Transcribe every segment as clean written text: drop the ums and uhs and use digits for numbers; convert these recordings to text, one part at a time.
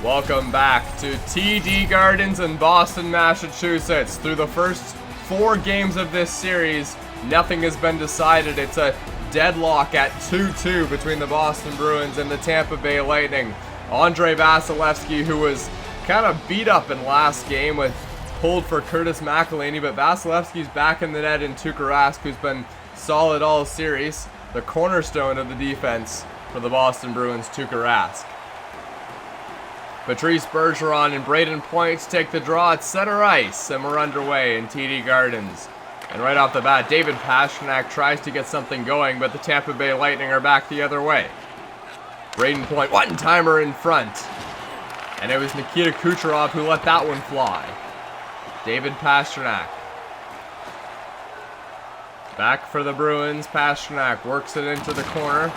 Welcome back to TD Gardens in Boston, Massachusetts. Through the first 4 games of this series, nothing has been decided. It's a deadlock at 2-2 between the Boston Bruins and the Tampa Bay Lightning. Andrei Vasilevskiy, who was kind of beat up in last game, with pulled for Curtis McElhinney, but Vasilevskiy's back in the net in Tuukka Rask, who's been solid all series. The cornerstone of the defense for the Boston Bruins, Tuukka Rask. Patrice Bergeron and Braden Point take the draw at center ice, and we're underway in TD Gardens. And right off the bat, David Pastrnak tries to get something going, but the Tampa Bay Lightning are back the other way. Braden Point, one-timer in front. And it was Nikita Kucherov who let that one fly. David Pastrnak. Back for the Bruins. Pastrnak works it into the corner,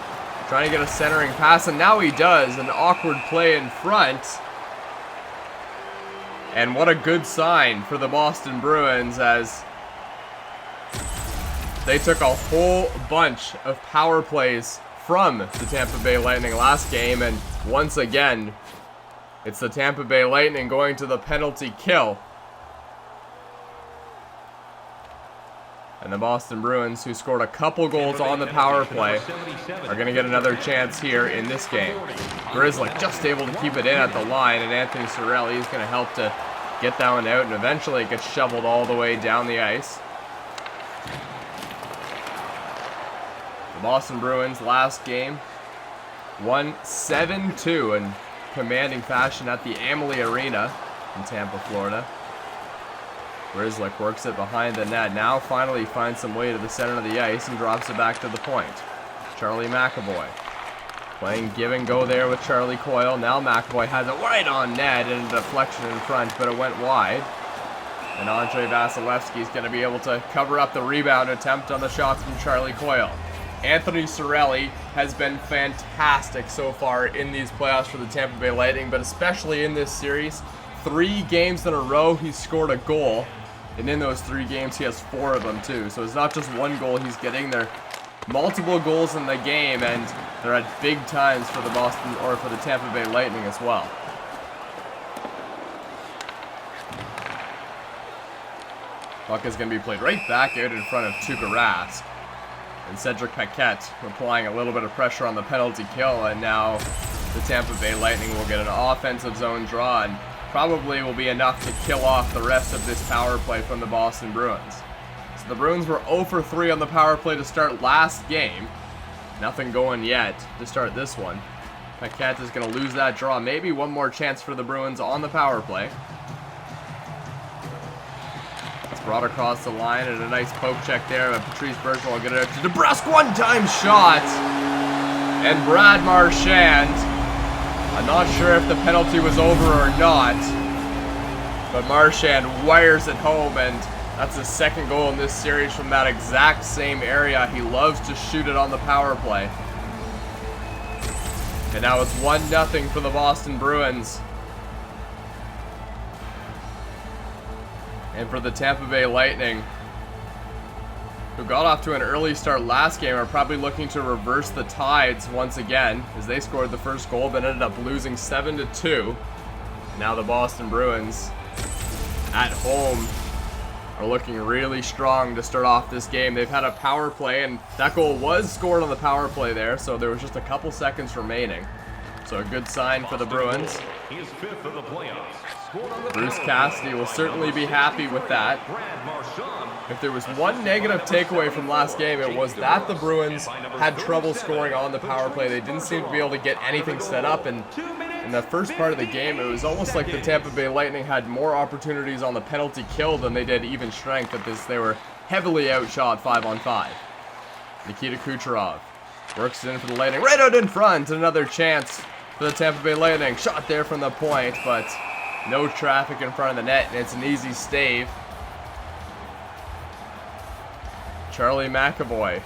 trying to get a centering pass, and now he does. An awkward play in front. And what a good sign for the Boston Bruins, as they took a whole bunch of power plays from the Tampa Bay Lightning last game, and once again, it's the Tampa Bay Lightning going to the penalty kill. And the Boston Bruins, who scored a couple goals on the power play, are going to get another chance here in this game. Grzelcyk just able to keep it in at the line, and Anthony Cirelli is going to help to get that one out, and eventually it gets shoveled all the way down the ice. The Boston Bruins last game won 7-2 in commanding fashion at the Amalie Arena in Tampa, Florida. Grzelcyk works it behind the net. Now finally finds some way to the center of the ice and drops it back to the point. Charlie McAvoy playing give and go there with Charlie Coyle. Now McAvoy has it right on net and a deflection in front, but it went wide. And Andrei Vasilevskiy is going to be able to cover up the rebound attempt on the shots from Charlie Coyle. Anthony Cirelli has been fantastic so far in these playoffs for the Tampa Bay Lightning, but especially in this series. 3 games in a row he's scored a goal. And in those 3 games, he has 4 of them too. So it's not just one goal he's getting. There multiple goals in the game, and they're at big times for the Tampa Bay Lightning as well. Puck is going to be played right back out in front of Tuukka Rask. And Cedric Paquette applying a little bit of pressure on the penalty kill, and now the Tampa Bay Lightning will get an offensive zone draw, and probably will be enough to kill off the rest of this power play from the Boston Bruins. So the Bruins were 0 for 3 on the power play to start last game. Nothing going yet to start this one. Paquette is going to lose that draw. Maybe one more chance for the Bruins on the power play. It's brought across the line, and a nice poke check there. But Patrice Bergeron will get it out to DeBrusk. One-time shot. And Brad Marchand. I'm not sure if the penalty was over or not, but Marchand wires it home, and that's his 2nd goal in this series from that exact same area. He loves to shoot it on the power play. And now it's 1-0 for the Boston Bruins. And for the Tampa Bay Lightning, who got off to an early start last game, are probably looking to reverse the tides once again, as they scored the first goal but ended up losing 7-2. Now the Boston Bruins at home are looking really strong to start off this game. They've had a power play, and that goal was scored on the power play there, so there was just a couple seconds remaining. So a good sign for the Bruins. Bruce Cassidy will certainly be happy with that. If there was one negative takeaway from last game, it was that the Bruins had trouble scoring on the power play. They didn't seem to be able to get anything set up, and in the first part of the game, it was almost like the Tampa Bay Lightning had more opportunities on the penalty kill than they did even strength. At this, they were heavily outshot 5-on-5. Nikita Kucherov works it in for the Lightning, right out in front. Another chance for the Tampa Bay Lightning. Shot there from the point, but no traffic in front of the net, and it's an easy stave. Charlie McAvoy,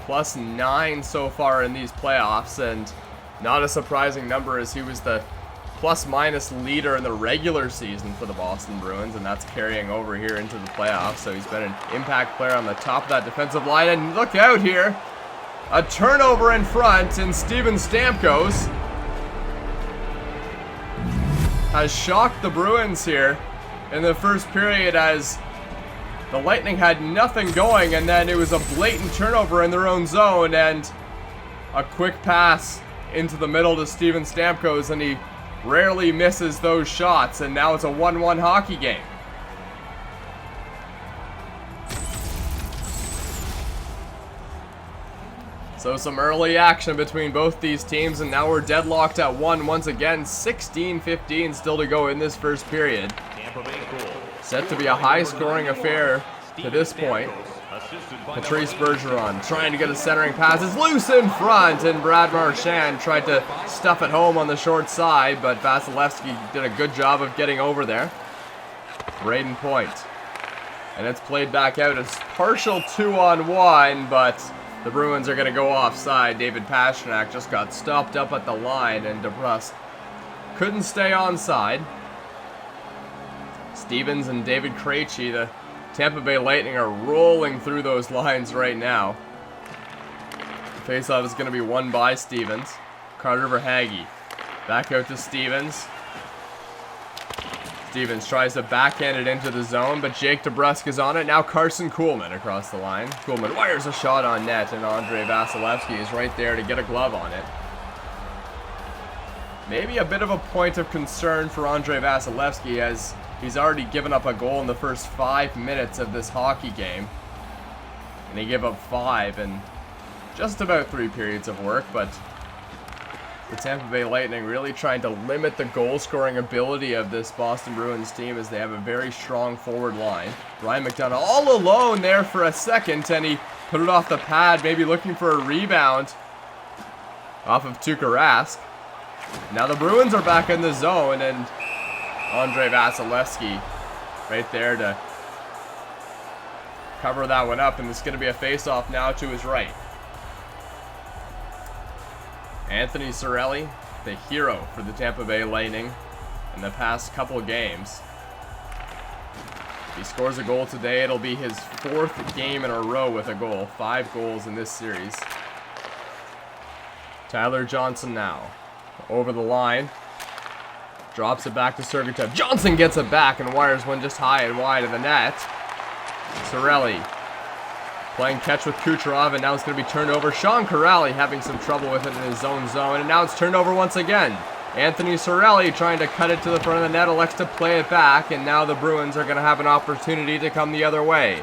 +9 so far in these playoffs, and not a surprising number, as he was the plus-minus leader in the regular season for the Boston Bruins, and that's carrying over here into the playoffs. So he's been an impact player on the top of that defensive line, and look out here. A turnover in front, and Steven Stamkos has shocked the Bruins here in the first period as the Lightning had nothing going, and then it was a blatant turnover in their own zone and a quick pass into the middle to Steven Stamkos, and he rarely misses those shots, and now it's a 1-1 hockey game. So some early action between both these teams, and now we're deadlocked at 1 once again. 16-15 still to go in this first period. Set to be a high-scoring affair to this point. Patrice Bergeron trying to get a centering pass. It's loose in front, and Brad Marchand tried to stuff it home on the short side, but Vasilevsky did a good job of getting over there. Braden Point. And it's played back out as partial 2-on-1, but the Bruins are going to go offside. David Pastrnak just got stopped up at the line, and DeBrusk couldn't stay onside. Stevens and David Krejci, the Tampa Bay Lightning, are rolling through those lines right now. The faceoff is going to be won by Stevens. Carter Verhaeghe back out to Stevens. Stevens tries to backhand it into the zone, but Jake DeBrusk is on it. Now Carson Kuhlman across the line. Kuhlman wires a shot on net, and Andrei Vasilevsky is right there to get a glove on it. Maybe a bit of a point of concern for Andrei Vasilevsky, as he's already given up a goal in the first 5 minutes of this hockey game. And he gave up 5 in just about 3 periods of work, but the Tampa Bay Lightning really trying to limit the goal-scoring ability of this Boston Bruins team, as they have a very strong forward line. Ryan McDonagh all alone there for a second, and he put it off the pad, maybe looking for a rebound off of Tuukka Rask. Now the Bruins are back in the zone, and Andrei Vasilevsky right there to cover that one up, and it's going to be a face-off now to his right. Anthony Cirelli, the hero for the Tampa Bay Lightning in the past couple of games. If he scores a goal today, it'll be his 4th game in a row with a goal. 5 goals in this series. Tyler Johnson now over the line. Drops it back to Sergachev. Johnson gets it back and wires one just high and wide of the net. Cirelli playing catch with Kucherov, and now it's going to be turned over. Sean Corrali having some trouble with it in his own zone, and now it's turned over once again. Anthony Cirelli trying to cut it to the front of the net, elects to play it back, and now the Bruins are going to have an opportunity to come the other way.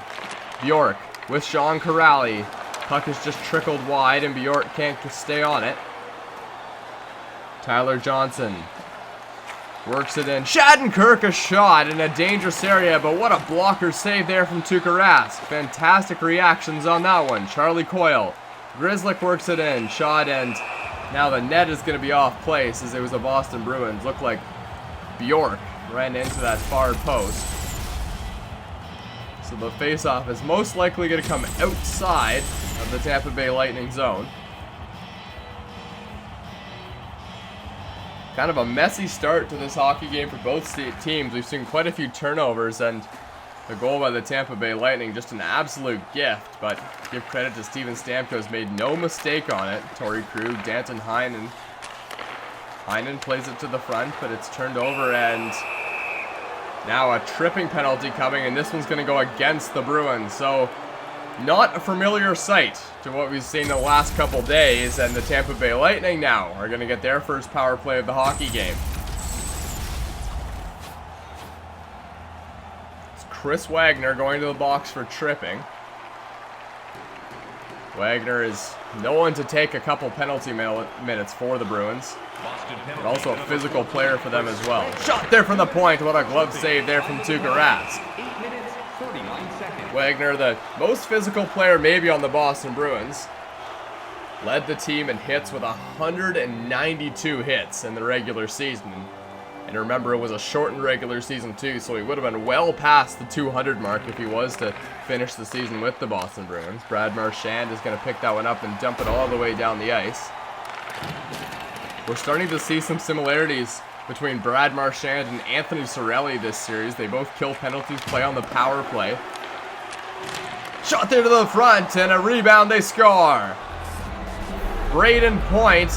Bjork with Sean Corrali. Puck is just trickled wide, and Bjork can't stay on it. Tyler Johnson works it in. Shattenkirk a shot in a dangerous area, but what a blocker save there from Tuukka Rask. Fantastic reactions on that one. Charlie Coyle. Grzelcyk works it in. Shot, and now the net is going to be off place, as it was a Boston Bruins. Looked like Bjork ran into that far post. So the faceoff is most likely going to come outside of the Tampa Bay Lightning zone. Kind of a messy start to this hockey game for both teams. We've seen quite a few turnovers, and the goal by the Tampa Bay Lightning just an absolute gift, but give credit to Steven Stamkos, made no mistake on it. Torrey Krug, Danton Heinen. Heinen plays it to the front, but it's turned over, and now a tripping penalty coming, and this one's going to go against the Bruins. So not a familiar sight to what we've seen the last couple days, and the Tampa Bay Lightning now are going to get their first power play of the hockey game. It's Chris Wagner going to the box for tripping. Wagner is known to take a couple penalty minutes for the Bruins, but also a physical player for them as well. Shot there from the point. What a glove save there from Tuukka Rask. Wagner, the most physical player maybe on the Boston Bruins, led the team in hits with 192 hits in the regular season. And remember, it was a shortened regular season too, so he would have been well past the 200 mark if he was to finish the season with the Boston Bruins. Brad Marchand is going to pick that one up and dump it all the way down the ice. We're starting to see some similarities between Brad Marchand and Anthony Cirelli this series. They both kill penalties, play on the power play. Shot there to the front, and a rebound, they score. Braden Point.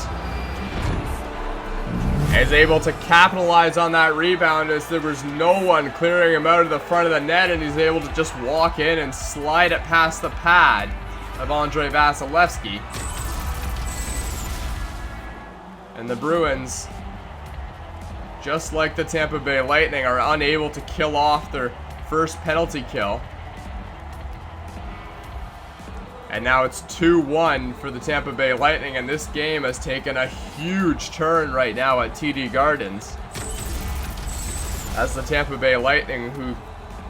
is able to capitalize on that rebound as there was no one clearing him out of the front of the net, and he's able to just walk in and slide it past the pad of Andrei Vasilevsky. And the Bruins, just like the Tampa Bay Lightning, are unable to kill off their first penalty kill. And now it's 2-1 for the Tampa Bay Lightning, and this game has taken a huge turn right now at TD Gardens, as the Tampa Bay Lightning, who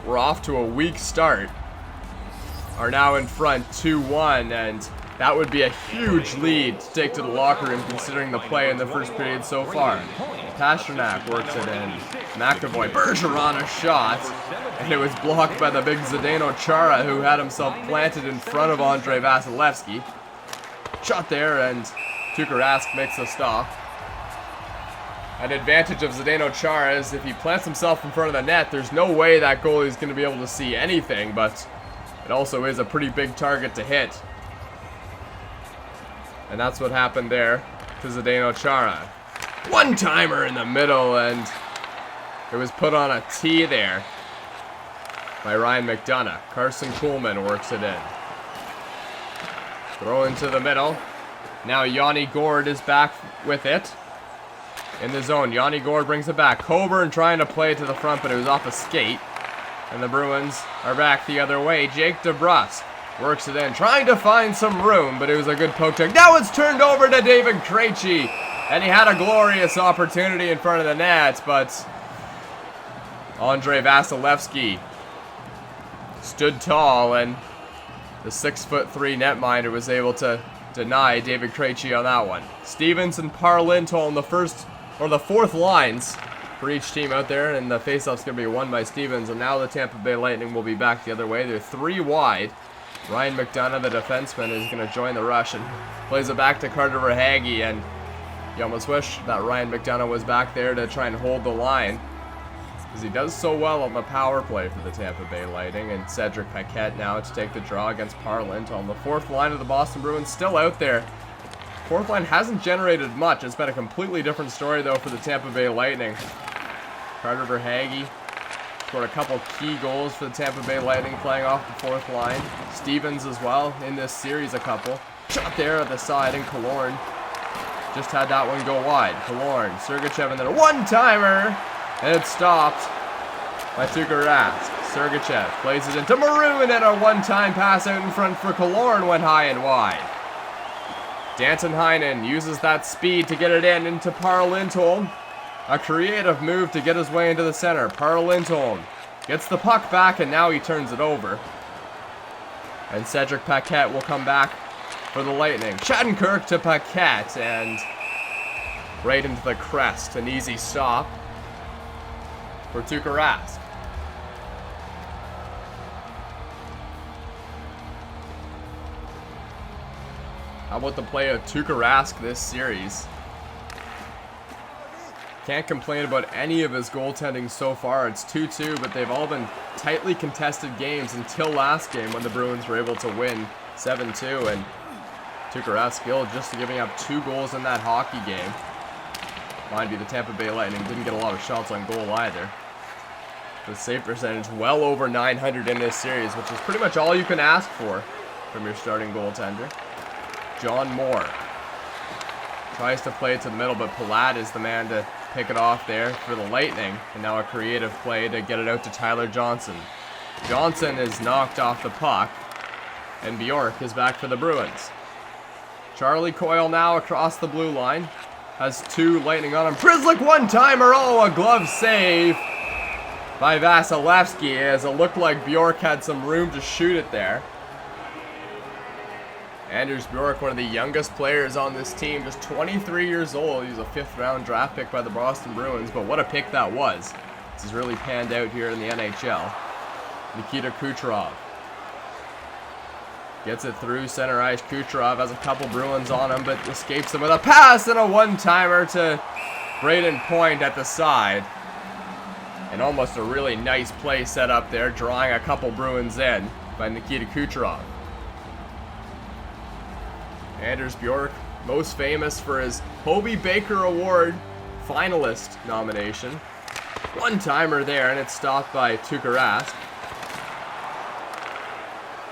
were off to a weak start, are now in front 2-1, and that would be a huge lead to take to the locker room considering the play in the first period so far. Pasternak works it in. McAvoy, Bergeron a shot, and it was blocked by the big Zdeno Chara, who had himself planted in front of Andrei Vasilevsky. Shot there, and Tuukka Rask makes the stop. An advantage of Zdeno Chara is if he plants himself in front of the net, there's no way that goalie is going to be able to see anything, but it also is a pretty big target to hit. And that's what happened there to Zdeno Chara. One-timer in the middle, and it was put on a tee there by Ryan McDonough. Carson Kuhlman works it in. Throw into the middle. Now Yanni Gourde is back with it. In the zone, Yanni Gourde brings it back. Coburn trying to play to the front, but it was off a skate. And the Bruins are back the other way. Jake DeBrusk works it in, trying to find some room, but it was a good poke check. Now it's turned over to David Krejci, and he had a glorious opportunity in front of the net, but Andrei Vasilevsky stood tall, and the 6'3" netminder was able to deny David Krejci on that one. Stevens and Parlinto on the fourth lines for each team out there, and the faceoff's going to be won by Stevens, and now the Tampa Bay Lightning will be back the other way. They're 3 wide. Ryan McDonough, the defenseman, is going to join the rush and plays it back to Carter Verhaeghe, and you almost wish that Ryan McDonough was back there to try and hold the line, because he does so well on the power play for the Tampa Bay Lightning. And Cedric Paquette now to take the draw against Parlint on the fourth line of the Boston Bruins, still out there. Fourth line hasn't generated much. It's been a completely different story, though, for the Tampa Bay Lightning. Carter Verhaeghe scored a couple key goals for the Tampa Bay Lightning playing off the fourth line. Stevens as well in this series, a couple. Shot there at the side, and Killorn just had that one go wide. Killorn, Sergachev, and then a one-timer, and it's stopped by Tuukka Rask. Sergachev plays it into Maroon, and a one-time pass out in front for Killorn went high and wide. Danton Heinen uses that speed to get it in into Parlintholm. A creative move to get his way into the center. Parlintholm gets the puck back, and now he turns it over. And Cedric Paquette will come back for the Lightning. Shattenkirk to Paquette, and right into the crest. An easy stop for Tuukka Rask. How about the play of Tuukka Rask this series? Can't complain about any of his goaltending so far. It's 2-2, but they've all been tightly contested games until last game when the Bruins were able to win 7-2, and Tuukka Rask still just giving up 2 goals in that hockey game. Mind you, the Tampa Bay Lightning didn't get a lot of shots on goal either. The save percentage well over 900 in this series, which is pretty much all you can ask for from your starting goaltender. John Moore tries to play it to the middle, but Palat is the man to pick it off there for the Lightning. And now a creative play to get it out to Tyler Johnson. Johnson is knocked off the puck, and Bjork is back for the Bruins. Charlie Coyle now across the blue line. Has 2 Lightning on him. Prislick one-timer. Oh, a glove save by Vasilevsky, as it looked like Bjork had some room to shoot it there. Anders Bjork, one of the youngest players on this team, just 23 years old. He's a 5th round draft pick by the Boston Bruins, but what a pick that was. This has really panned out here in the NHL. Nikita Kucherov gets it through center ice. Kucherov has a couple Bruins on him, but escapes them with a pass and a one-timer to Braden Point at the side. And almost a really nice play set up there, drawing a couple Bruins in by Nikita Kucherov. Anders Bjork, most famous for his Hobey Baker Award finalist nomination. One-timer there, and it's stopped by Tuukka Rask.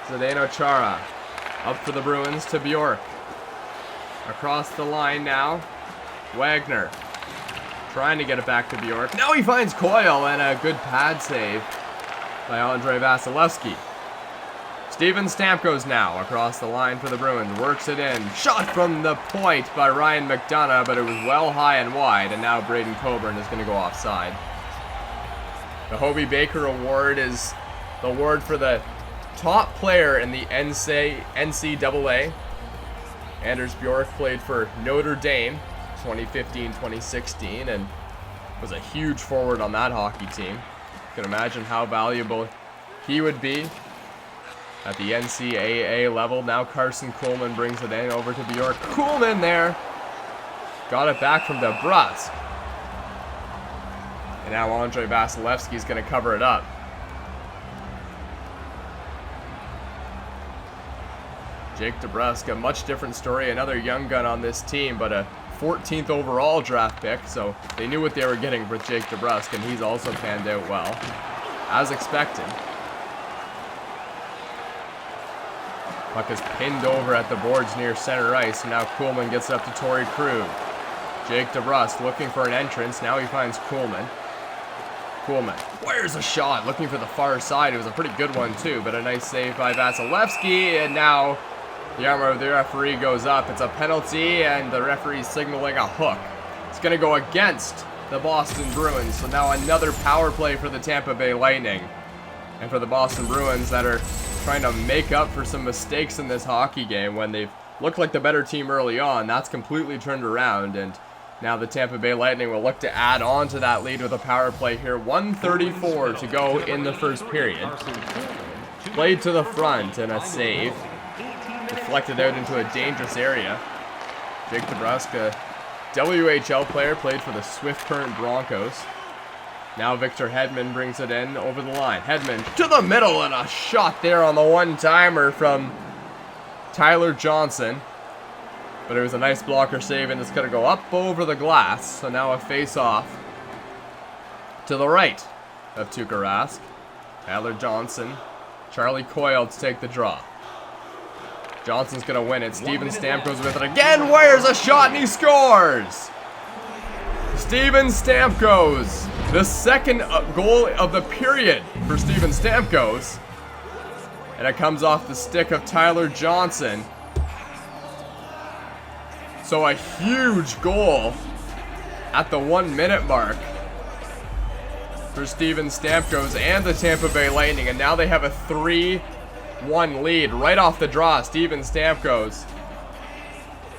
Zdeno Chara up for the Bruins to Bjork. Across the line now. Wagner trying to get it back to Bjork. Now he finds Coyle, and a good pad save by Andrei Vasilevsky. Steven Stamkos now across the line for the Bruins. Works it in. Shot from the point by Ryan McDonough, but it was well high and wide. And now Braden Coburn is going to go offside. The Hobey Baker Award is the award for the top player in the NCAA. Anders Bjork played for Notre Dame 2015-2016 and was a huge forward on that hockey team. You can imagine how valuable he would be at the NCAA level. Now Carson Kuhlman brings it in over to Bjork. Kuhlman there. Got it back from DeBrusk. And now Andrei Vasilevsky is going to cover it up. Jake DeBrusk, a much different story. Another young gun on this team, but a 14th overall draft pick. So they knew what they were getting with Jake DeBrusk, and he's also panned out well, as expected. Puck is pinned over at the boards near center ice, and now Kuhlman gets it up to Torrey Krug. Jake DeBrusk looking for an entrance. Now he finds Kuhlman. Kuhlman where's a shot? Looking for the far side. It was a pretty good one too, but a nice save by Vasilevsky. And now the arm of the referee goes up. It's a penalty, and the referee's signaling a hook. It's going to go against the Boston Bruins. So now another power play for the Tampa Bay Lightning. And for the Boston Bruins that are trying to make up for some mistakes in this hockey game when they've looked like the better team early on. That's completely turned around, and now the Tampa Bay Lightning will look to add on to that lead with a power play here. 1:34 to go in the first period. Played to the front and a save. Deflected out into a dangerous area. Jake DeBrusk, a WHL player, played for the Swift Current Broncos. Now Victor Hedman brings it in over the line. Hedman to the middle, and a shot there on the one-timer from Tyler Johnson. But it was a nice blocker save, and it's going to go up over the glass. So now a face-off to the right of Tuukka Rask. Tyler Johnson, Charlie Coyle to take the draw. Johnson's going to win it. Steven Stamkos with it again. Wires a shot, and he scores! Steven Stamkos, the second goal of the period for Steven Stamkos. And it comes off the stick of Tyler Johnson. So a huge goal at the 1 minute mark for Steven Stamkos and the Tampa Bay Lightning. And now they have a 3-1 lead right off the draw. Steven Stamkos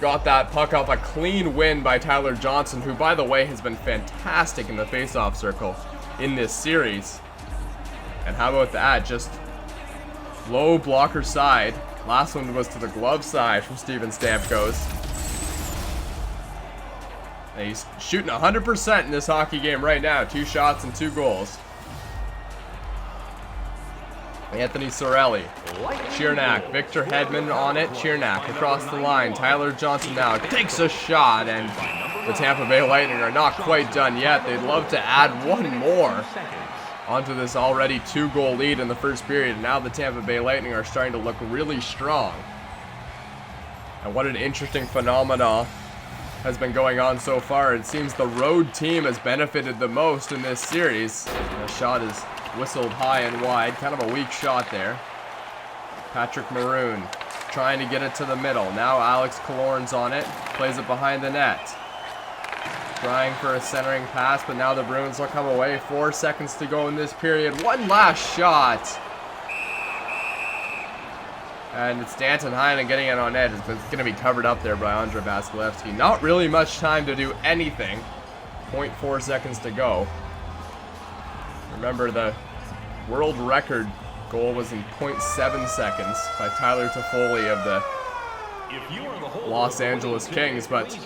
got that puck off a clean win by Tyler Johnson, who, by the way, has been fantastic in the faceoff circle in this series. And how about that? Just low blocker side. Last one was to the glove side from Steven Stamkos. And he's shooting 100% in this hockey game right now. 2 shots and 2 goals. Anthony Cirelli, Chiernak, Victor Hedman on it, Chiernak across the line, Tyler Johnson now takes a shot, and the Tampa Bay Lightning are not quite done yet. They'd love to add one more onto this already 2-goal lead in the first period. Now the Tampa Bay Lightning are starting to look really strong. And what an interesting phenomenon has been going on so far. It seems the road team has benefited the most in this series. The shot is whistled high and wide. Kind of a weak shot there. Patrick Maroon trying to get it to the middle. Now Alex Killorn's on it. Plays it behind the net. Trying for a centering pass, but now the Bruins will come away. 4 seconds to go in this period. One last shot. And it's Danton Heinen getting it on net. It's going to be covered up there by Andrei Vasilevsky. Not really much time to do anything. 0.4 seconds to go. Remember, the world record goal was in 0.7 seconds by Tyler Toffoli of the Los Angeles Kings, but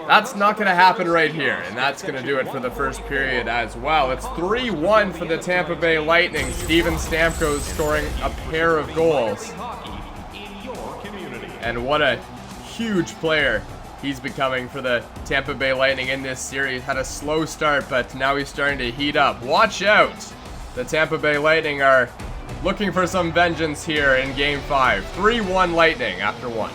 that's not going to happen right here, and that's going to do it for the first period as well. It's 3-1 for the Tampa Bay Lightning. Steven Stamkos scoring a pair of goals. And what a huge player he's becoming for the Tampa Bay Lightning in this series. Had a slow start, but now he's starting to heat up. Watch out! The Tampa Bay Lightning are looking for some vengeance here in Game 5. 3-1 Lightning after 1.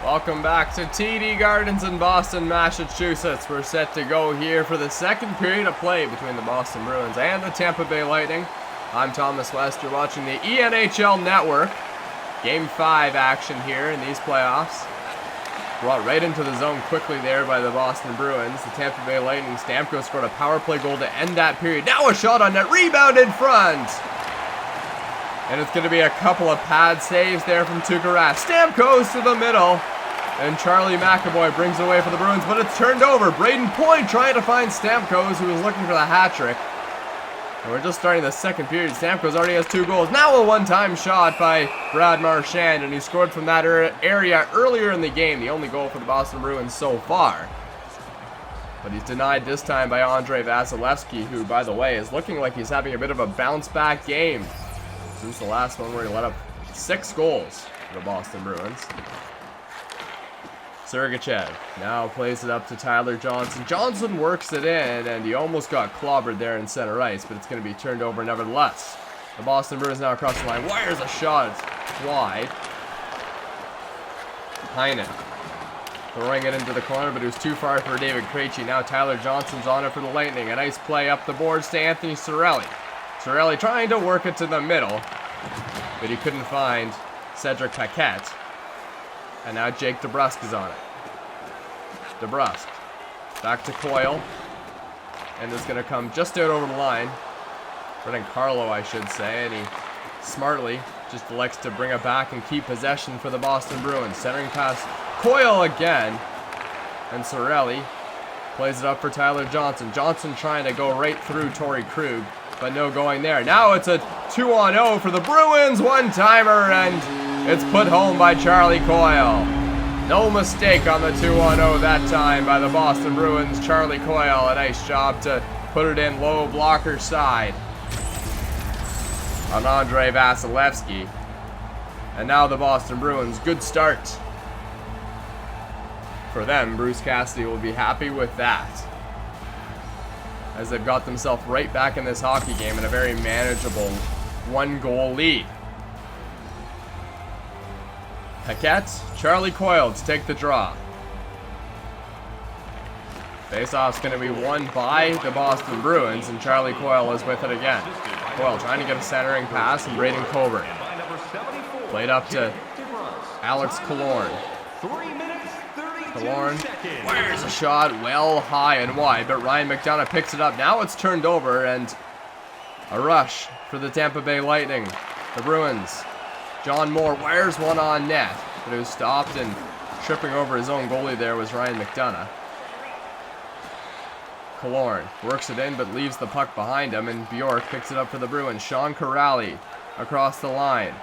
Welcome back to TD Gardens in Boston, Massachusetts. We're set to go here for the second period of play between the Boston Bruins and the Tampa Bay Lightning. I'm Thomas West. You're watching the ENHL Network. Game 5 action here in these playoffs. Brought right into the zone quickly there by the Boston Bruins. The Tampa Bay Lightning, Stamkos scored a power play goal to end that period. Now a shot on net, rebound in front. And it's going to be a couple of pad saves there from Tuukka Rask. Stamkos to the middle. And Charlie McAvoy brings it away for the Bruins, but it's turned over. Braden Point trying to find Stamkos, who was looking for the hat trick. And we're just starting the second period. Stamkos already has 2 goals. Now a one-time shot by Brad Marchand, and he scored from that area earlier in the game. The only goal for the Boston Bruins so far. But he's denied this time by Andrei Vasilevsky, who, by the way, is looking like he's having a bit of a bounce-back game since the last one where he let up 6 goals for the Boston Bruins. Sergachev now plays it up to Tyler Johnson. Johnson works it in, and he almost got clobbered there in center ice, but it's going to be turned over nevertheless. The Boston Bruins now across the line. Wires a shot. It's wide. Heinen throwing it into the corner, but it was too far for David Krejci. Now Tyler Johnson's on it for the Lightning. A nice play up the boards to Anthony Cirelli. Cirelli trying to work it to the middle, but he couldn't find Cedric Paquette. And now Jake DeBrusk is on it. DeBrusk. Back to Coyle. And it's going to come just out over the line. Brendan Carlo, I should say. And he smartly just elects to bring it back and keep possession for the Boston Bruins. Centering past Coyle again. And Cirelli plays it up for Tyler Johnson. Johnson trying to go right through Torrey Krug, but no going there. Now it's a 2-on-0 for the Bruins. One-timer, and it's put home by Charlie Coyle. No mistake on the 2-on-0 that time by the Boston Bruins. Charlie Coyle, a nice job to put it in low blocker side on Andrei Vasilevsky. And now the Boston Bruins, good start for them. Bruce Cassidy will be happy with that, as they've got themselves right back in this hockey game in a very manageable 1-goal lead. Paquette, Charlie Coyle to take the draw. Faceoff's going to be won by the Boston Bruins, and Charlie Coyle is with it again. Coyle trying to get a centering pass, and Braden Coburn played up to Alex Killorn. Killorn wires a shot well high and wide, but Ryan McDonough picks it up. Now it's turned over, and a rush for the Tampa Bay Lightning. The Bruins. John Moore wires one on net, but it was stopped, and tripping over his own goalie there was Ryan McDonough. Killorn works it in, but leaves the puck behind him, and Bjork picks it up for the Bruins. Sean Corrali across the line.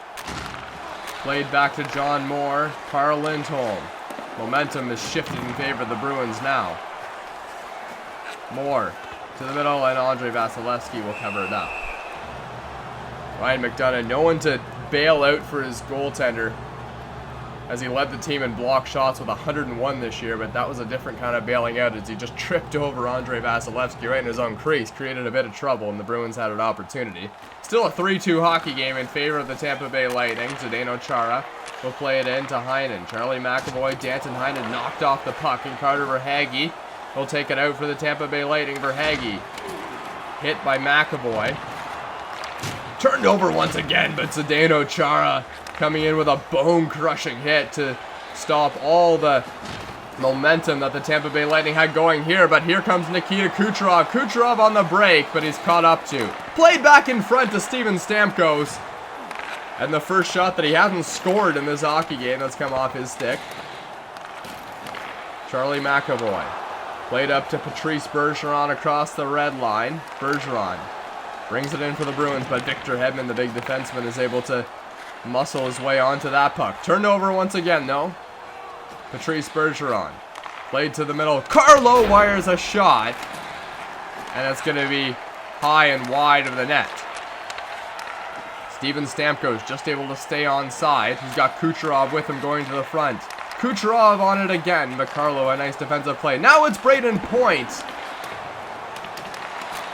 Played back to John Moore. Carl Lindholm. Momentum is shifted in favor of the Bruins now. Moore to the middle, and Andrei Vasilevsky will cover it up. Ryan McDonough, no one to bail out for his goaltender, as he led the team in block shots with 101 this year, but that was a different kind of bailing out, as he just tripped over Andrei Vasilevsky right in his own crease, created a bit of trouble, and the Bruins had an opportunity. Still a 3-2 hockey game in favor of the Tampa Bay Lightning. Zdeno Chara will play it in to Heinen. Charlie McAvoy, Danton Heinen knocked off the puck, and Carter Verhaeghe will take it out for the Tampa Bay Lightning. Verhaeghe hit by McAvoy. Turned over once again, but Zdeno Chara coming in with a bone-crushing hit to stop all the momentum that the Tampa Bay Lightning had going here, but here comes Nikita Kucherov. Kucherov on the break, but he's caught up to. Played back in front to Steven Stamkos. And the first shot that he hasn't scored in this hockey game that's come off his stick. Charlie McAvoy. Played up to Patrice Bergeron across the red line. Bergeron brings it in for the Bruins, but Victor Hedman, the big defenseman, is able to muscle his way onto that puck. Turned over once again, though. Patrice Bergeron. Played to the middle. Carlo wires a shot. And it's going to be high and wide of the net. Steven Stamkos just able to stay on side. He's got Kucherov with him going to the front. Kucherov on it again, but Carlo, a nice defensive play. Now it's Braden Point.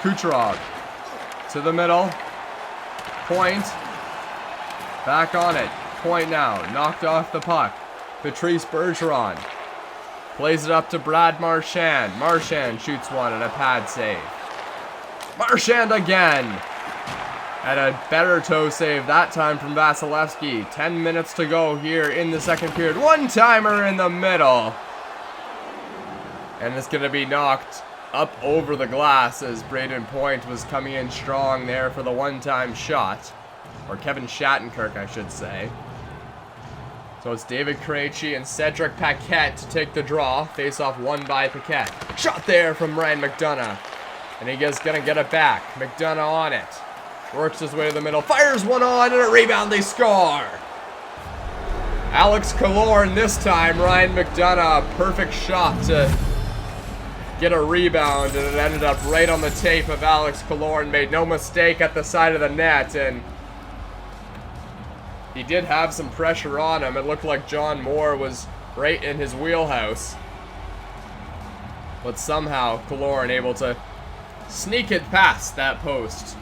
Kucherov to the middle. Point. Back on it. Point now. Knocked off the puck. Patrice Bergeron plays it up to Brad Marchand. Marchand shoots one and a pad save. Marchand again. And a better toe save that time from Vasilevsky. 10 minutes to go here in the second period. One-timer in the middle. And it's going to be knocked up over the glass as Braden Point was coming in strong there for the one-time shot. Or Kevin Shattenkirk, I should say. So it's David Krejci and Cedric Paquette to take the draw. Face-off won by Paquette. Shot there from Ryan McDonagh. And he's going to get it back. McDonagh on it. Works his way to the middle. Fires one on and a rebound. They score. Alex Killorn this time. Ryan McDonagh. Perfect shot to get a rebound. And it ended up right on the tape of Alex Killorn. Made no mistake at the side of the net. And he did have some pressure on him. It looked like John Moore was right in his wheelhouse. But somehow Killorn able to sneak it past that post.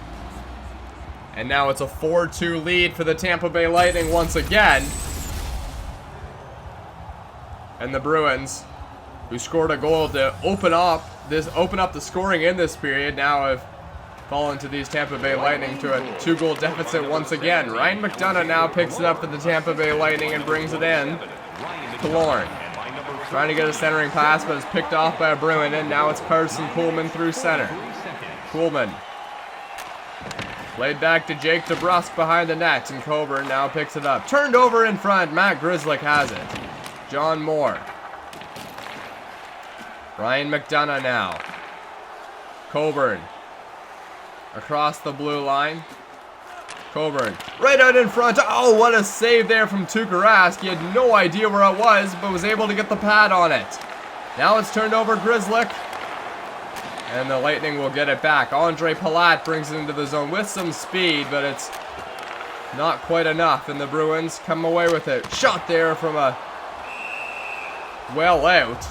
And now it's a 4-2 lead for the Tampa Bay Lightning once again. And the Bruins, who scored a goal to open up the scoring in this period, now have fallen to these Tampa Bay Lightning to a 2-goal deficit once again. Ryan McDonagh now picks it up for the Tampa Bay Lightning and brings it in. Killorn trying to get a centering pass, but it's picked off by a Bruin, and now it's Carson Kuhlman through center. Kuhlman played back to Jake DeBrusk behind the net, and Coburn now picks it up. Turned over in front. Matt Grzelcyk has it. John Moore. Ryan McDonagh now. Coburn across the blue line. Coburn right out in front. Oh, what a save there from Tuukka Rask. He had no idea where it was, but was able to get the pad on it. Now it's turned over Grzelcyk. And the Lightning will get it back. Andre Palat brings it into the zone with some speed, but it's not quite enough. And the Bruins come away with it. Shot there from a well out.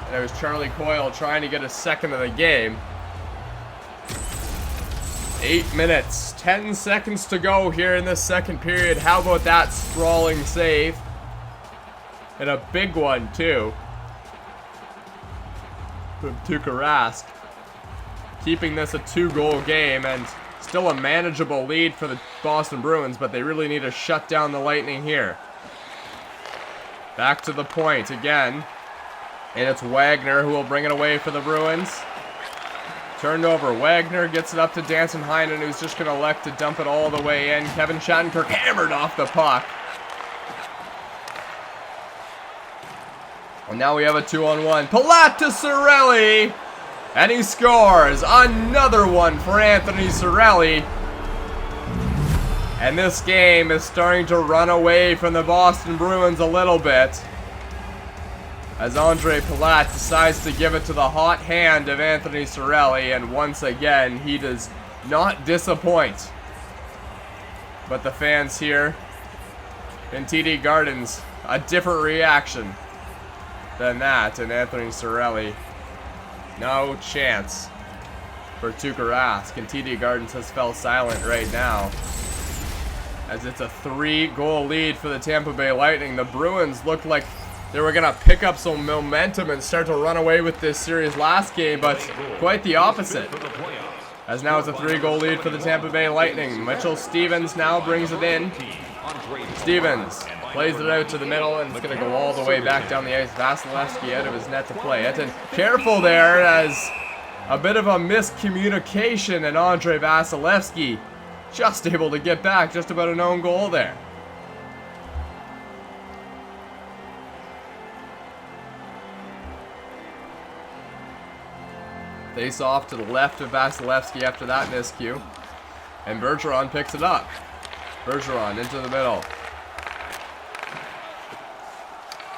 And it was Charlie Coyle trying to get a second of the game. 8 minutes, 10 seconds to go here in this second period. How about that sprawling save? And a big one, too, from Tuukka Rask. Keeping this a 2-goal game and still a manageable lead for the Boston Bruins, but they really need to shut down the Lightning here. Back to the point again. And it's Wagner who will bring it away for the Bruins. Turned over. Wagner gets it up to Danson Heinen, who's just going to elect to dump it all the way in. Kevin Shattenkirk hammered off the puck. And now we have a 2-on-1. Palat to Cirelli. And he scores another one for Anthony Cirelli. And this game is starting to run away from the Boston Bruins a little bit, as Andre Palat decides to give it to the hot hand of Anthony Cirelli, and once again, he does not disappoint. But the fans here in TD Gardens, a different reaction than that, and Anthony Cirelli, no chance for Tuukka Rask, and TD Gardens has fell silent right now, as it's a 3-goal lead for the Tampa Bay Lightning. The Bruins looked like they were going to pick up some momentum and start to run away with this series last game, but quite the opposite, as now it's a 3-goal lead for the Tampa Bay Lightning. Mitchell Stevens now brings it in Stevens plays it out to the middle, and it's going to go all the way back down the ice. Vasilevsky out of his net to play it, and careful there as a bit of a miscommunication, and Andre Vasilevsky just able to get back just about an own goal there. Face off to the left of Vasilevsky after that miscue. And Bergeron picks it up. Bergeron into the middle.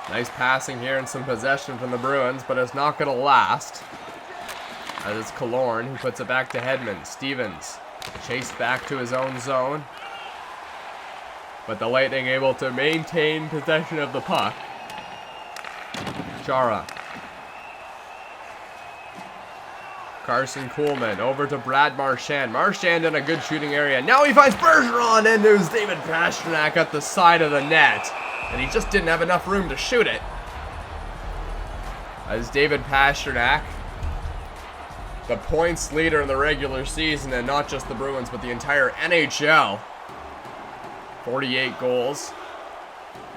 Nice passing here and some possession from the Bruins, but it's not going to last. As it's Killorn who puts it back to Hedman. Stevens chased back to his own zone. But the Lightning able to maintain possession of the puck. Chara. Carson Kuhlman over to Brad Marchand. Marchand in a good shooting area. Now he finds Bergeron, and there's David Pastrnak at the side of the net. And he just didn't have enough room to shoot it. As David Pastrnak, the points leader in the regular season, and not just the Bruins, but the entire NHL. 48 goals.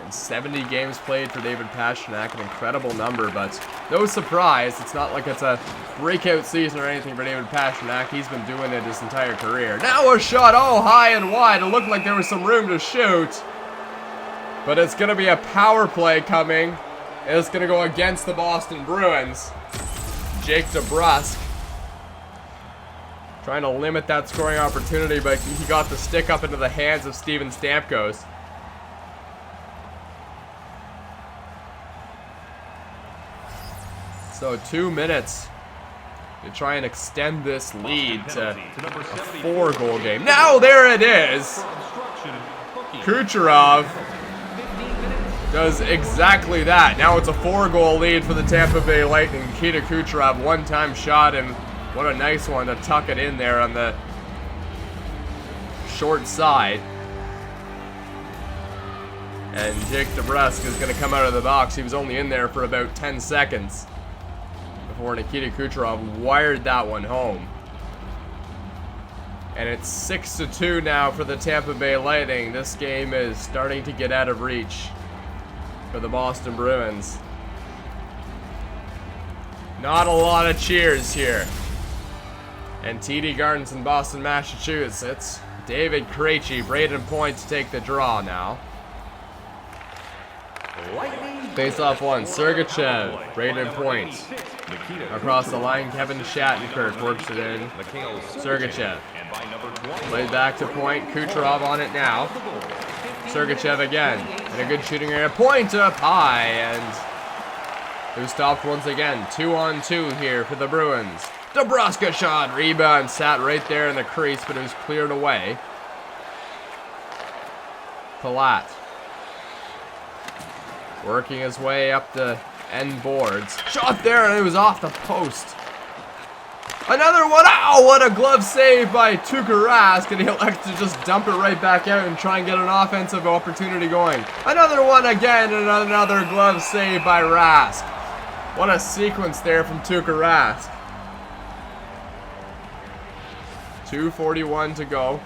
And 70 games played for David Pastrnak, an incredible number, but no surprise, it's not like it's a breakout season or anything for David Pastrnak. He's been doing it his entire career. Now a shot, oh, high and wide. It looked like there was some room to shoot, but it's going to be a power play coming. It's going to go against the Boston Bruins. Jake DeBrusk trying to limit that scoring opportunity, but he got the stick up into the hands of Steven Stamkos. So 2 minutes to try and extend this lead to a 4-goal game. Now there it is. Kucherov does exactly that. Now it's a 4-goal lead for the Tampa Bay Lightning. Nikita Kucherov, one-time shot, and what a nice one to tuck it in there on the short side. And Jake DeBrusk is going to come out of the box. He was only in there for about 10 seconds. Before Nikita Kucherov wired that one home. And it's 6-2 now for the Tampa Bay Lightning. This game is starting to get out of reach for the Boston Bruins. Not a lot of cheers here. And TD Gardens in Boston, Massachusetts. David Krejci, Braden Point to take the draw now. Face off one, Sergachev, Braden Point. Across the line, Kevin Shattenkirk works it in. Sergachev. Played back to Point, Kucherov on it now. Sergachev again, in a good shooting area. Point up high, and who stopped once again. 2-on-2 here for the Bruins. DeBrusk shot, rebound, sat right there in the crease, but it was cleared away. Palat. Working his way up the end boards. Shot there, and it was off the post. Another one. Ow, what a glove save by Tuukka Rask, and he'll have to just dump it right back out and try and get an offensive opportunity going. Another one again, and another glove save by Rask. What a sequence there from Tuukka Rask. 2:41 to go.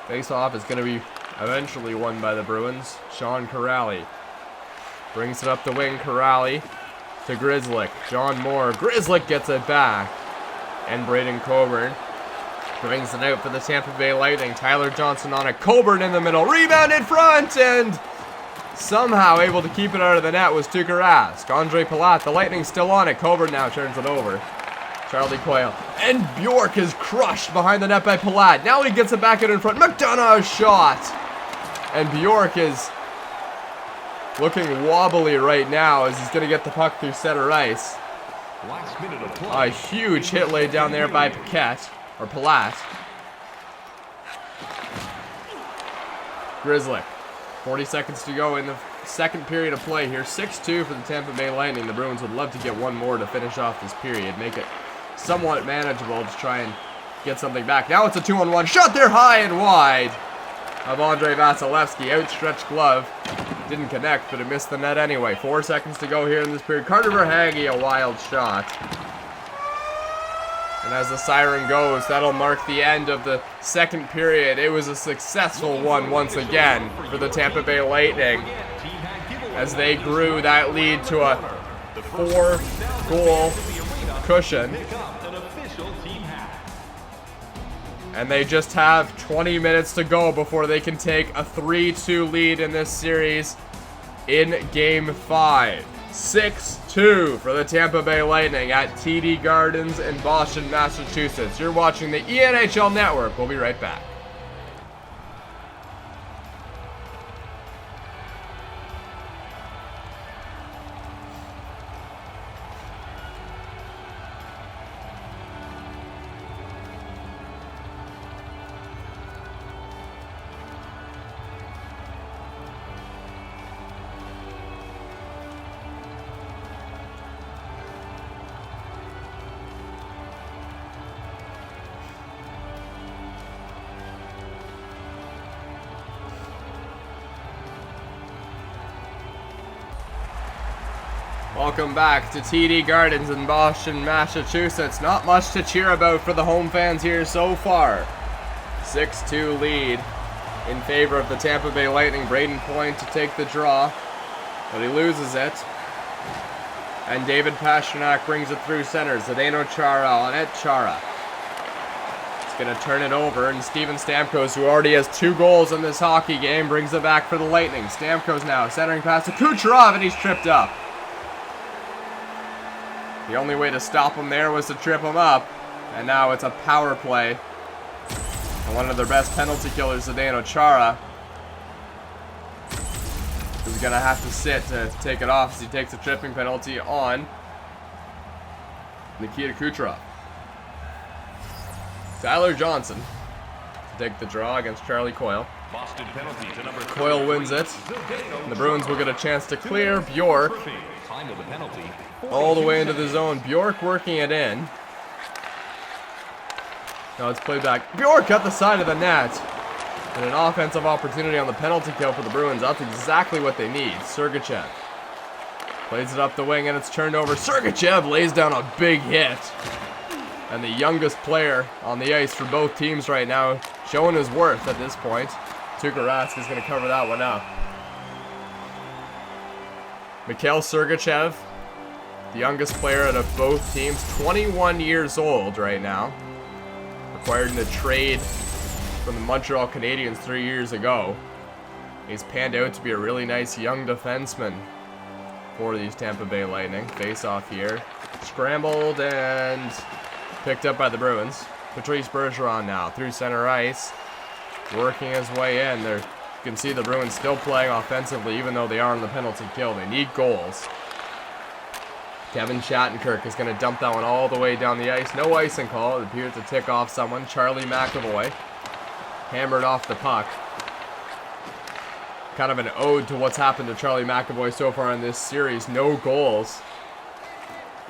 Face-off is going to be eventually won by the Bruins. Sean Kuraly brings it up the wing. Kuraly to Grzelcyk. John Moore. Grzelcyk gets it back. And Braden Coburn brings it out for the Tampa Bay Lightning. Tyler Johnson on it. Coburn in the middle. Rebound in front. And somehow able to keep it out of the net was Tuukka Rask. Andre Palat. The Lightning still on it. Coburn now turns it over. Charlie Coyle. And Bjork is crushed behind the net by Palat. Now he gets it back out in front. McDonough shot. And Bjork is looking wobbly right now as he's going to get the puck through center ice. A huge hit laid down there by Paquette. Or Palat. Grzelcyk. 40 seconds to go in the second period of play here. 6-2 for the Tampa Bay Lightning. The Bruins would love to get one more to finish off this period. Make it somewhat manageable to try and get something back. Now it's a 2-on-1 shot there high and wide of Andre Vasilevsky. Outstretched glove Didn't connect, but it missed the net anyway. 4 seconds to go here in this period. Carter Verhaeghe, a wild shot. And as the siren goes, that'll mark the end of the second period. It was a successful one once again for the Tampa Bay Lightning, as they grew that lead to a 4-goal cushion. And they just have 20 minutes to go before they can take a 3-2 lead in this series in Game 5. 6-2 for the Tampa Bay Lightning at TD Gardens in Boston, Massachusetts. You're watching the ENHL Network. We'll be right back. Welcome back to TD Gardens in Boston, Massachusetts. Not much to cheer about for the home fans here so far. 6-2 lead in favor of the Tampa Bay Lightning. Braden Point to take the draw, but he loses it. And David Pastrnak brings it through center. Zdeno Chara on it. Chara. He's going to turn it over, and Steven Stamkos, who already has 2 goals in this hockey game, brings it back for the Lightning. Stamkos now centering pass to Kucherov, and he's tripped up. The only way to stop him there was to trip him up. And now it's a power play. And one of their best penalty killers, Zdeno Chara, is going to have to sit to take it off as he takes a tripping penalty on Nikita Kucherov. Tyler Johnson to take the draw against Charlie Coyle. Coyle wins it. And the Bruins will get a chance to clear. Bjork all the way into the zone. Bjork working it in. Now it's played back. Bjork cut the side of the net. And an offensive opportunity on the penalty kill for the Bruins. That's exactly what they need. Sergachev plays it up the wing, and it's turned over. Sergachev lays down a big hit. And the youngest player on the ice for both teams right now, showing his worth at this point. Tuukka Rask is going to cover that one up. Mikhail Sergachev, the youngest player out of both teams, 21 years old right now. Acquired in a trade from the Montreal Canadiens 3 years ago. He's panned out to be a really nice young defenseman for these Tampa Bay Lightning. Face off here. Scrambled and picked up by the Bruins. Patrice Bergeron now through center ice. Working his way in. You can see the Bruins still playing offensively even though they are on the penalty kill. They need goals. Kevin Shattenkirk is going to dump that one all the way down the ice. No icing call. It appears to tick off someone. Charlie McAvoy hammered off the puck. Kind of an ode to what's happened to Charlie McAvoy so far in this series. No goals.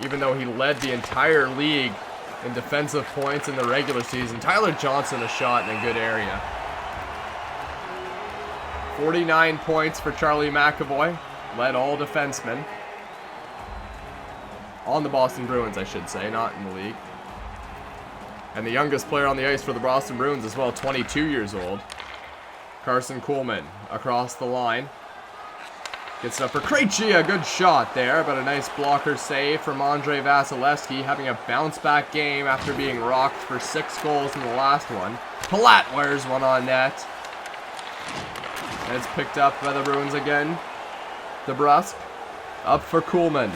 Even though he led the entire league in defensive points in the regular season. Tyler Johnson a shot in a good area. 49 points for Charlie McAvoy. Led all defensemen. On the Boston Bruins, I should say, not in the league. And the youngest player on the ice for the Boston Bruins as well, 22 years old. Carson Kuhlman across the line. Gets it up for Krejci, a good shot there, but a nice blocker save from Andrei Vasilevsky, having a bounce-back game after being rocked for 6 goals in the last one. Palat wires one on net. And it's picked up by the Bruins again. DeBrusk up for Kuhlman.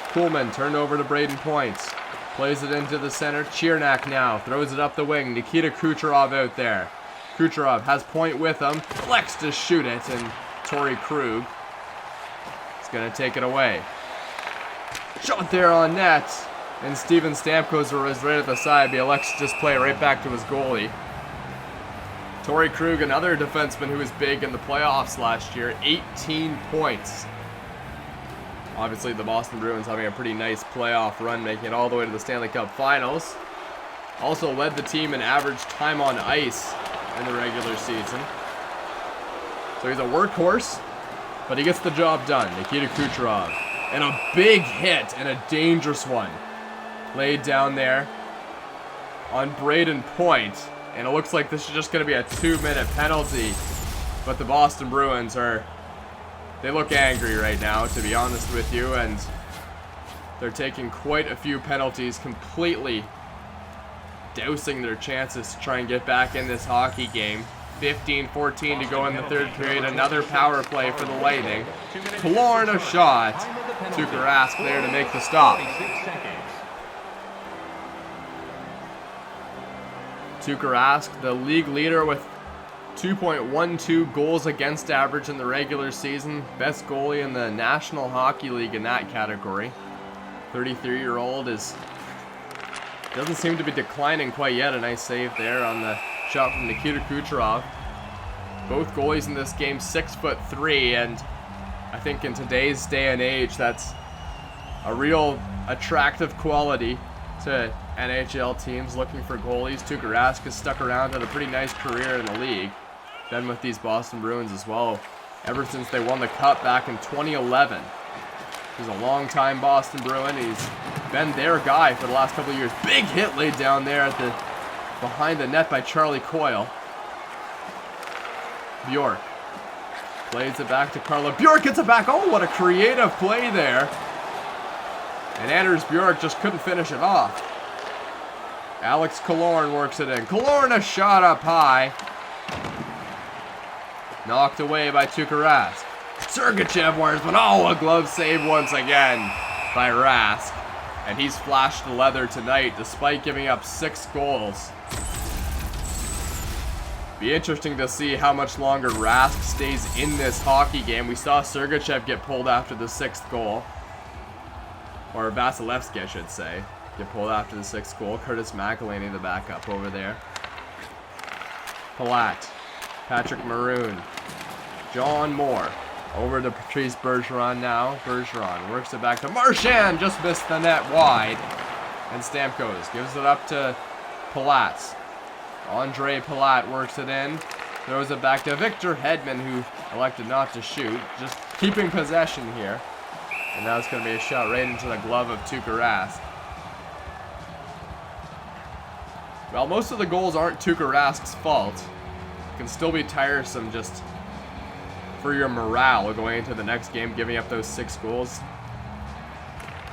Kuhlman turned over to Braden Point. Plays it into the center. Chiernak now throws it up the wing. Nikita Kucherov out there. Kucherov has Point with him. Flex to shoot it, and Torrey Krug is going to take it away. Shot there on net. And Steven Stamkos was right at the side, but he elects to just play it right back to his goalie. Torrey Krug, another defenseman who was big in the playoffs last year, 18 points. Obviously, the Boston Bruins having a pretty nice playoff run, making it all the way to the Stanley Cup Finals. Also led the team in average time on ice in the regular season. So he's a workhorse. but he gets the job done. Nikita Kucherov. And a big hit, and a dangerous one. Laid down there on Braden Point. And it looks like this is just going to be a 2-minute penalty. But the Boston Bruins they look angry right now, to be honest with you. And they're taking quite a few penalties, completely dousing their chances to try and get back in this hockey game. 15-14 to go in the third period. Another power play for the Lightning. Killorn a shot. Tuukka Rask there to make the stop. Tuukka Rask, the league leader with 2.12 goals against average in the regular season. Best goalie in the National Hockey League in that category. 33-year-old doesn't seem to be declining quite yet. A nice save there on the shot from Nikita Kucherov. Both goalies in this game 6'3", and I think in today's day and age, that's a real attractive quality to NHL teams looking for goalies. Tuukka Rask has stuck around, had a pretty nice career in the league. Been with these Boston Bruins as well ever since they won the Cup back in 2011. He's a long-time Boston Bruin. He's been their guy for the last couple of years. Big hit laid down there at behind the net by Charlie Coyle. Bjork plays it back to Carla. Bjork gets it back. Oh, what a creative play there. And Anders Bjork just couldn't finish it off. Alex Killorn works it in. Killorn a shot up high. Knocked away by Tuukka Rask. Sergachev wears one. Oh, a glove save once again by Rask. And he's flashed the leather tonight despite giving up 6 goals. Be interesting to see how much longer Rask stays in this hockey game. We saw Sergachev get pulled after the 6th goal. Or Vasilevsky, I should say. Get pulled after the 6th goal. Curtis McElhinney, the backup over there. Palat. Patrick Maroon. John Moore. Over to Patrice Bergeron now. Bergeron works it back to Marchand. Just missed the net wide. And Stamkos gives it up to Palat. Andre Palat works it in. Throws it back to Victor Hedman, who elected not to shoot. Just keeping possession here. And now it's going to be a shot right into the glove of Tuukka Rask. Well, most of the goals aren't Tuukka Rask's fault. It can still be tiresome just for your morale going into the next game, giving up those 6 goals.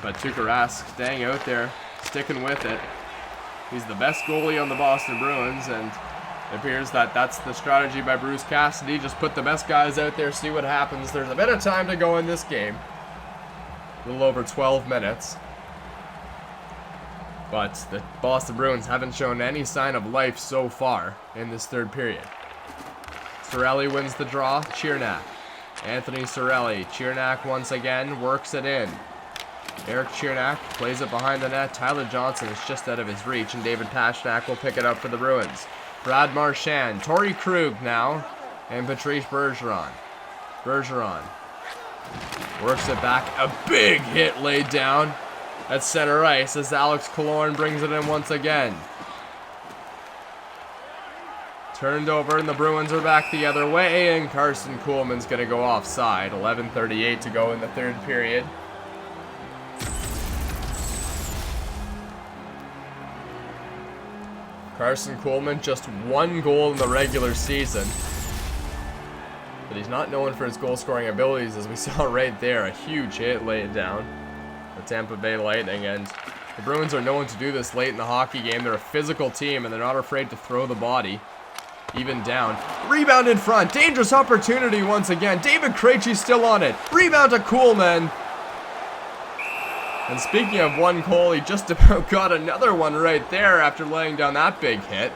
But Tuukka Rask staying out there, sticking with it. He's the best goalie on the Boston Bruins, and it appears that that's the strategy by Bruce Cassidy. Just put the best guys out there, see what happens. There's a bit of time to go in this game. A little over 12 minutes. But the Boston Bruins haven't shown any sign of life so far in this third period. Cirelli wins the draw. Chiernak. Anthony Cirelli. Chiernak once again works it in. Eric Chiernak plays it behind the net. Tyler Johnson is just out of his reach, and David Pastrnak will pick it up for the Bruins. Brad Marchand. Torrey Krug now. And Patrice Bergeron. Bergeron works it back. A big hit laid down at center ice as Alex Killorn brings it in once again. Turned over, and the Bruins are back the other way, and Carson Kuhlman's going to go offside. 11:38 to go in the third period. Carson Kuhlman, just 1 goal in the regular season. But he's not known for his goal-scoring abilities, as we saw right there. A huge hit laid down. The Tampa Bay Lightning, and the Bruins are known to do this late in the hockey game. They're a physical team, and they're not afraid to throw the body. Even down. Rebound in front. Dangerous opportunity once again. David Krejci still on it. Rebound to Kuhlman. And speaking of 1 goal, he just about got another one right there after laying down that big hit.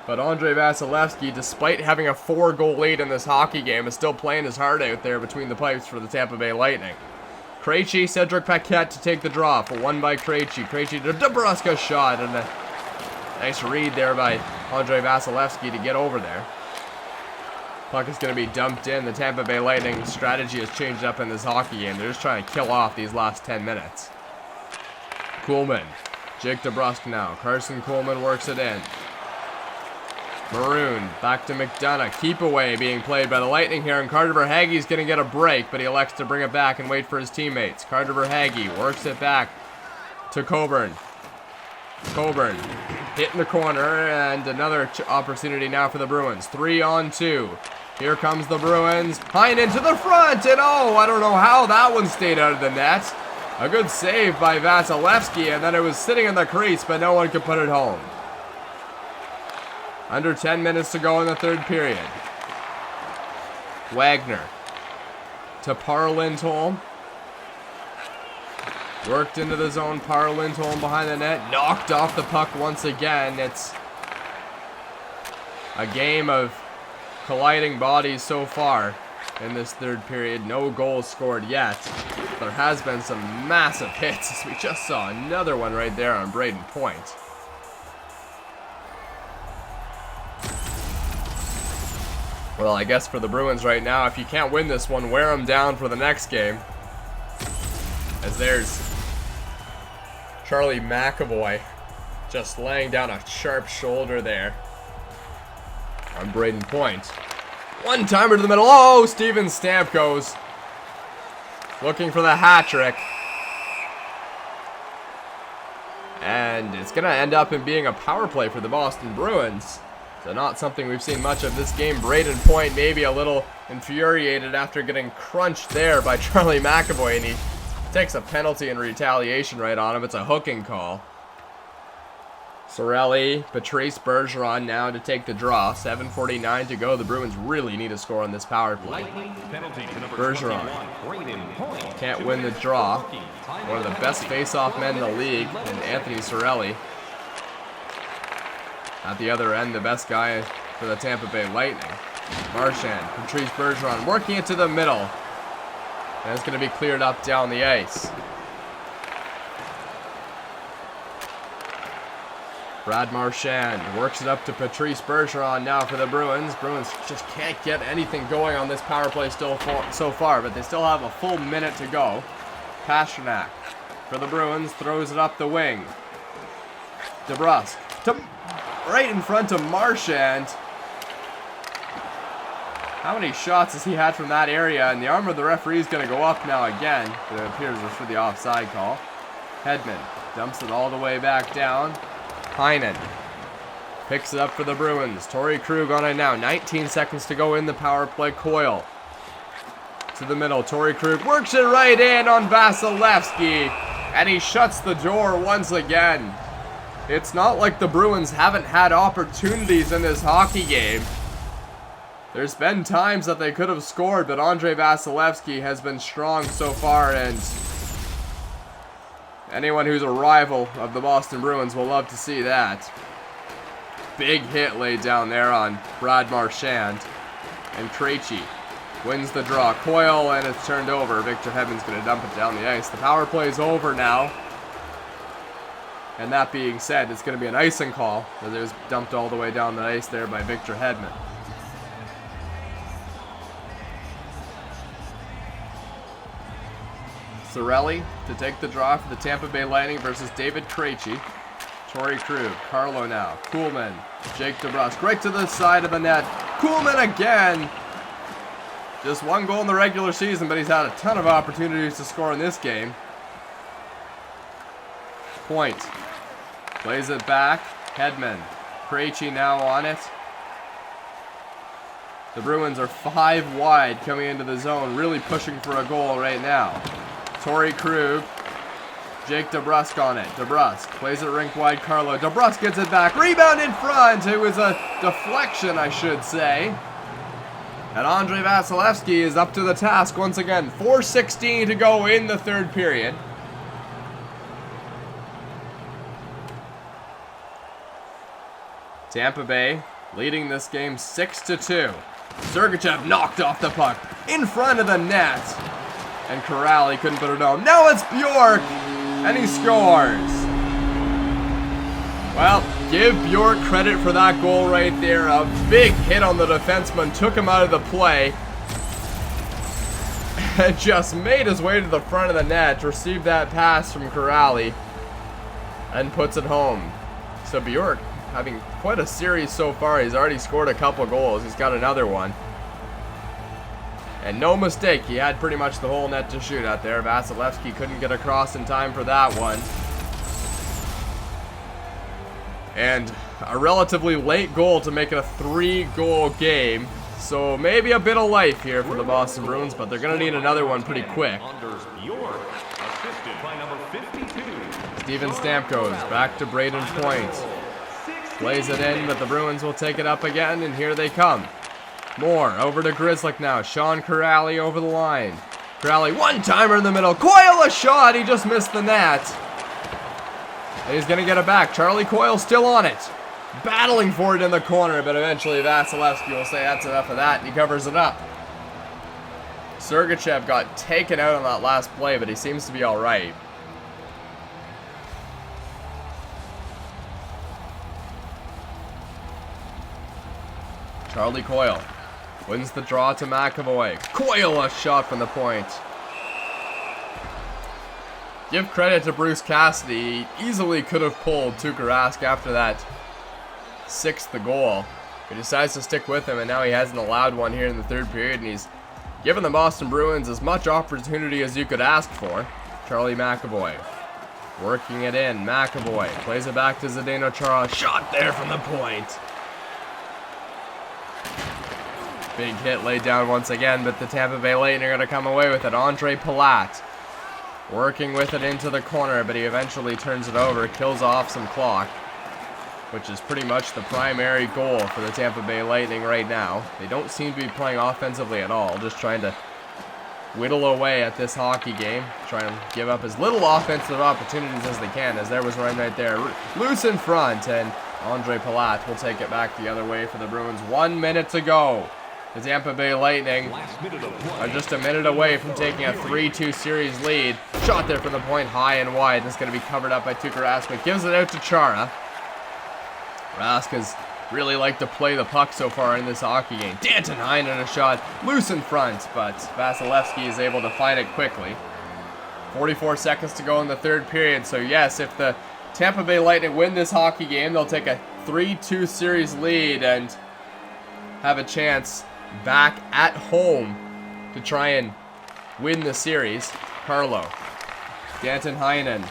But Andre Vasilevsky, despite having a 4-goal lead in this hockey game, is still playing his heart out there between the pipes for the Tampa Bay Lightning. Krejci, Cedric Paquette to take the draw for 1 by Krejci. Krejci to DeBruska shot, and a nice read there by Andre Vasilevsky to get over there. Puck is going to be dumped in. The Tampa Bay Lightning strategy has changed up in this hockey game. They're just trying to kill off these last 10 minutes. Kuhlman. Jake DeBrusk now. Carson Kuhlman works it in. Maroon, back to McDonough. Keep away being played by the Lightning here, and Carter Verhaeghe's going to get a break, but he elects to bring it back and wait for his teammates. Carter Verhaeghe works it back to Coburn. Coburn hit in the corner, and another opportunity now for the Bruins. 3-on-2. Here comes the Bruins. Heinen to the front, and oh, I don't know how that one stayed out of the net. A good save by Vasilevsky, and then it was sitting in the crease, but no one could put it home. Under 10 minutes to go in the third period. Wagner to Par Lindholm. Worked into the zone. Par Lindholm behind the net. Knocked off the puck once again. It's a game of colliding bodies so far in this third period. No goals scored yet. There has been some massive hits, as we just saw another one right there on Braden Point. Well, I guess for the Bruins right now, if you can't win this one, wear them down for the next game. As there's Charlie McAvoy just laying down a sharp shoulder there on Braden Point. One-timer to the middle. Oh, Steven Stamkos looking for the hat trick. And it's going to end up in being a power play for the Boston Bruins. So not something we've seen much of this game. Braden Point maybe a little infuriated after getting crunched there by Charlie McAvoy, and he takes a penalty in retaliation right on him. It's a hooking call. Cirelli, Patrice Bergeron now to take the draw. 7:49 to go. The Bruins really need a score on this power play. Bergeron can't win the draw. One of the best face-off men in the league, and Anthony Cirelli. At the other end, the best guy for the Tampa Bay Lightning. Marchand, Patrice Bergeron working it to the middle. And it's going to be cleared up down the ice. Brad Marchand works it up to Patrice Bergeron now for the Bruins. Bruins just can't get anything going on this power play so far, but they still have a full minute to go. Pastrnak for the Bruins throws it up the wing. DeBrusk to right in front of Marchand. How many shots has he had from that area? And the arm of the referee is going to go up now again. It appears it's for the offside call. Hedman dumps it all the way back down. Heinen picks it up for the Bruins. Torrey Krug on it now. 19 seconds to go in the power play. Coyle to the middle. Torrey Krug works it right in on Vasilevsky. And he shuts the door once again. It's not like the Bruins haven't had opportunities in this hockey game. There's been times that they could have scored, but Andrei Vasilevsky has been strong so far, and anyone who's a rival of the Boston Bruins will love to see that. Big hit laid down there on Brad Marchand. And Krejci wins the draw. Coyle, and it's turned over. Victor Hedman's going to dump it down the ice. The power play's over now. And that being said, it's going to be an icing call, as it was dumped all the way down the ice there by Victor Hedman. Cirelli to take the draw for the Tampa Bay Lightning versus David Krejci. Torrey Krug, Carlo now, Kuhlman, Jake DeBrusk right to the side of the net. Kuhlman again! Just one goal in the regular season, but he's had a ton of opportunities to score in this game. Point. Plays it back. Hedman. Krejci now on it. The Bruins are 5 wide coming into the zone, really pushing for a goal right now. Torrey Krug. Jake DeBrusk on it. DeBrusk plays it rink wide. Carlo. DeBrusk gets it back. Rebound in front. It was a deflection, I should say. And Andrei Vasilevsky is up to the task once again. 4:16 to go in the third period. Tampa Bay leading this game 6-2. Sergachev knocked off the puck in front of the net. And Corrali couldn't put it home. Now it's Bjork! And he scores! Well, give Bjork credit for that goal right there. A big hit on the defenseman. Took him out of the play. And just made his way to the front of the net. Received that pass from Corrali. And puts it home. So Bjork having quite a series so far. He's already scored a couple goals. He's got another one. And no mistake, he had pretty much the whole net to shoot at there. Vasilevsky couldn't get across in time for that one. And a relatively late goal to make it a 3-goal game. So maybe a bit of life here for the Boston Bruins, but they're going to need another one pretty quick. Steven Stamkos back to Braden Point. Plays it in, but the Bruins will take it up again, and here they come. Moore over to Grzelcyk now. Sean Kuraly over the line. Kuraly, one-timer in the middle. Coyle a shot. He just missed the net. And he's going to get it back. Charlie Coyle still on it. Battling for it in the corner, but eventually Vasilevsky will say that's enough of that, and he covers it up. Sergachev got taken out on that last play, but he seems to be all right. Charlie Coyle wins the draw to McAvoy. Coyle a shot from the point. Give credit to Bruce Cassidy. He easily could have pulled Tuukka Rask after that 6th goal. He decides to stick with him, and now he hasn't allowed one here in the 3rd period, and he's given the Boston Bruins as much opportunity as you could ask for. Charlie McAvoy working it in. McAvoy plays it back to Zdeno Chara. Shot there from the point. Big hit laid down once again, but the Tampa Bay Lightning are going to come away with it. Andre Palat working with it into the corner, but he eventually turns it over, kills off some clock, which is pretty much the primary goal for the Tampa Bay Lightning right now. They don't seem to be playing offensively at all, just trying to whittle away at this hockey game, trying to give up as little offensive opportunities as they can, as there was one right there. Loose in front, and Andre Palat will take it back the other way for the Bruins. 1 minute to go. The Tampa Bay Lightning are just a minute away from taking a 3-2 series lead. Shot there from the point, high and wide. That's going to be covered up by Tuukka Rask, but gives it out to Chara. Rask has really liked to play the puck so far in this hockey game. Danton Heinen a shot, loose in front, but Vasilevsky is able to find it quickly. 44 seconds to go in the 3rd period, so yes, if the Tampa Bay Lightning win this hockey game, they'll take a 3-2 series lead and have a chance back at home to try and win the series. Carlo. Danton Heinen.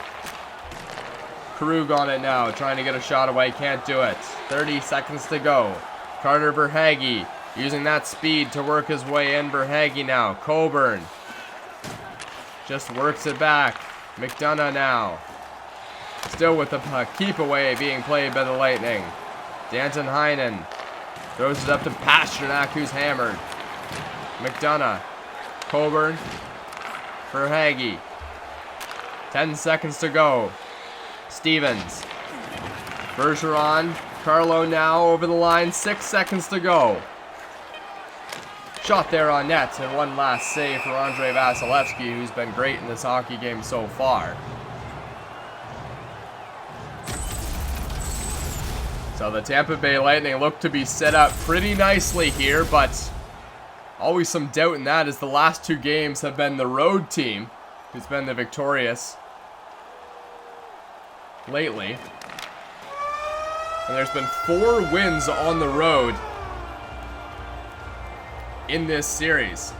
Krug on it now, trying to get a shot away, can't do it. 30 seconds to go. Carter Verhaeghe using that speed to work his way in. Verhaeghe now. Coburn just works it back. McDonough now. Still with the puck. Keep away being played by the Lightning. Danton Heinen throws it up to Pasternak, who's hammered. McDonough. Coburn. Verhaeghe. 10 seconds to go. Stevens. Bergeron. Carlo now over the line. 6 seconds to go. Shot there on net, and one last save for Andre Vasilevsky, who's been great in this hockey game so far. So the Tampa Bay Lightning look to be set up pretty nicely here, but always some doubt in that, as the last 2 games have been the road team who's been the victorious lately. And there's been 4 wins on the road in this series.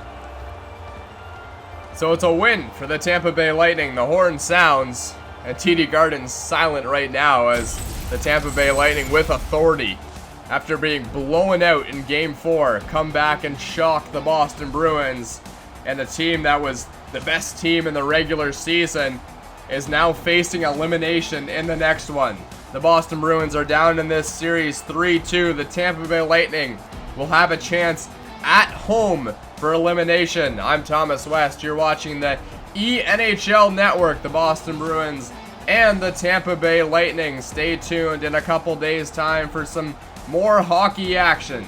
So it's a win for the Tampa Bay Lightning. The horn sounds, and TD Garden's silent right now as the Tampa Bay Lightning, with authority, after being blown out in Game 4, come back and shock the Boston Bruins. And the team that was the best team in the regular season is now facing elimination in the next one. The Boston Bruins are down in this series 3-2. The Tampa Bay Lightning will have a chance at home for elimination. I'm Thomas West. You're watching the ENHL Network, the Boston Bruins and the Tampa Bay Lightning. Stay tuned in a couple days' time for some more hockey action.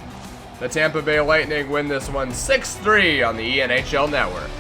The Tampa Bay Lightning win this one 6-3 on the ENHL Network.